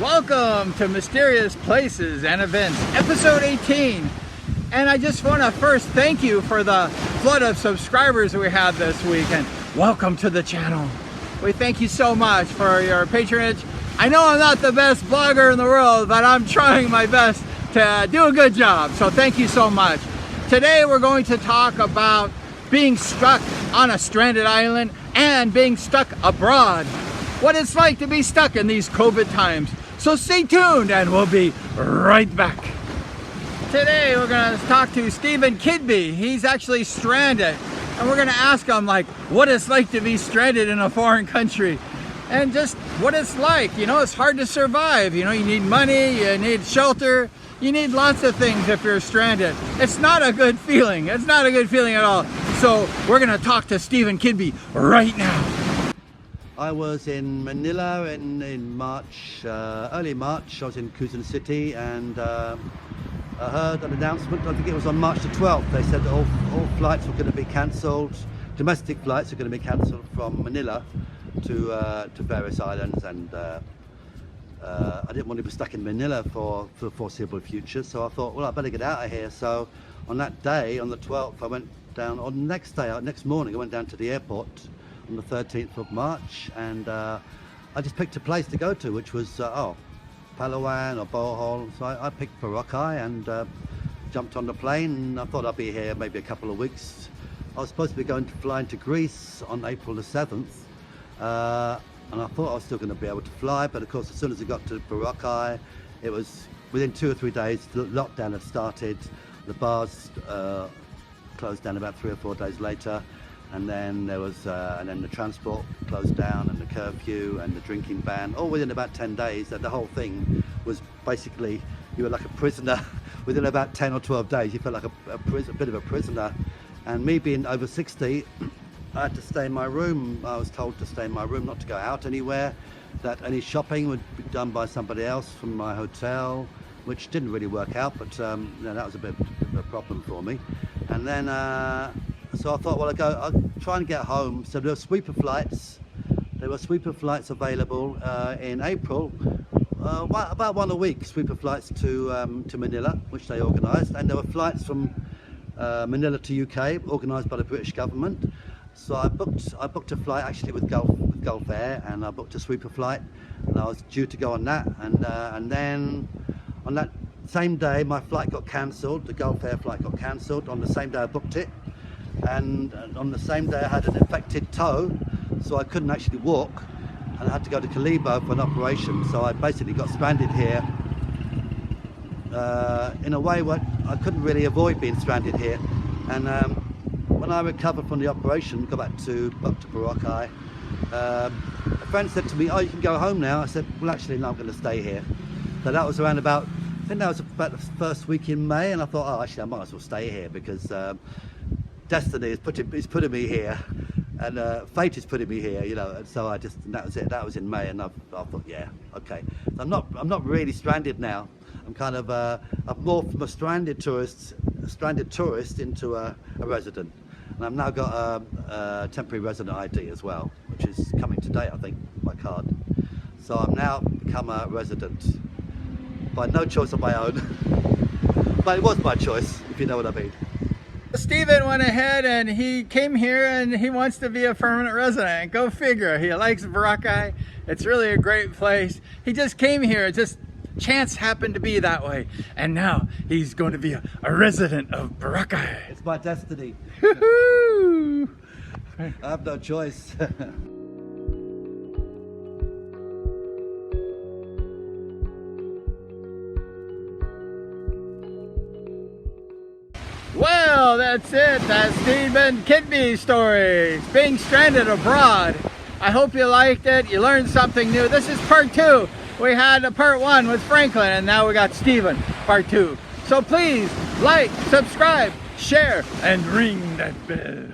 Welcome to Mysterious Places and Events, episode 18. And I just want to first thank you for the flood of subscribers we had this week, and welcome to the channel. We thank you so much for your patronage. I know I'm not the best blogger in the world, but I'm trying my best to do a good job, so thank you so much. Today we're going to talk about being stuck on a stranded island and being stuck abroad. What it's like to be stuck in these COVID times. So stay tuned and we'll be right back. Today we're going to talk to Stephen Kidby. He's actually stranded, and we're going to ask him what it's like to be stranded in a foreign country and just what it's like. You know, it's hard to survive. You know, you need money, you need shelter, you need lots of things if you're stranded. It's not a good feeling. It's not a good feeling at all. So we're going to talk to Stephen Kidby right now. I was in Manila in March, early March. I was in Quezon City, and I heard an announcement. I think it was on March the 12th. They said that all flights were going to be cancelled. Domestic flights are going to be cancelled from Manila to various islands, and I didn't want to be stuck in Manila for the foreseeable future. So I thought, well, I better get out of here. So on that day, on the 12th, I went down. On the next morning, I went down to the airport on the 13th of March, and I just picked a place to go to, which was Palawan or Bohol. So I picked Boracay and jumped on the plane, and I thought I'd be here maybe a couple of weeks. I was supposed to be flying to Greece on April the 7th, and I thought I was still going to be able to fly, but of course as soon as I got to Boracay, it was within 2 or 3 days the lockdown had started. The bars closed down about 3 or 4 days later. And then there was, and then the transport closed down, and the curfew, and the drinking ban, all within about 10 days. That the whole thing was basically, you were like a prisoner. Within about 10 or 12 days, you felt like a bit of a prisoner. And me being over 60, I had to stay in my room. I was told to stay in my room, not to go out anywhere, that any shopping would be done by somebody else from my hotel, which didn't really work out, but that was a bit of a problem for me. And then, so I thought, well, I'll try and get home. So there were sweeper flights. There were sweeper flights available in April, about one a week. Sweeper flights to Manila, which they organised, and there were flights from Manila to UK, organised by the British government. So I booked a flight actually with Gulf Air, and I booked a sweeper flight, and I was due to go on that, and then on that same day my flight got cancelled. The Gulf Air flight got cancelled on the same day I booked it. And on the same day I had an infected toe, so I couldn't actually walk, and I had to go to Kidby for an operation. So I basically got stranded here in a way where I couldn't really avoid being stranded here. And when I recovered from the operation, got back to Boracay, a friend said to me, "Oh, you can go home now." I said, "Well, actually no, I'm going to stay here." So that was around about, I think that was about the first week in May, and I thought, oh, actually I might as well stay here, because destiny is putting me here, and fate is putting me here, you know. And so that was it. That was in May, and I thought, yeah, okay. So I'm not really stranded now. I'm kind of I've morphed from a stranded tourist into a resident, and I've now got a temporary resident ID as well, which is coming today, I think, my card. So I'm now become a resident by no choice of my own, but it was my choice, if you know what I mean. Stephen went ahead and he came here and he wants to be a permanent resident. Go figure. He likes Boracay. It's really a great place. He just came here. Just chance happened to be that way. And now he's going to be a resident of Boracay. It's my destiny. I have no choice. Well, that's it. That's Stephen Kidby's story. Being stranded abroad. I hope you liked it. You learned something new. This is part 2. We had a part 1 with Franklin, and now we got Stephen, part 2. So please like, subscribe, share, and ring that bell.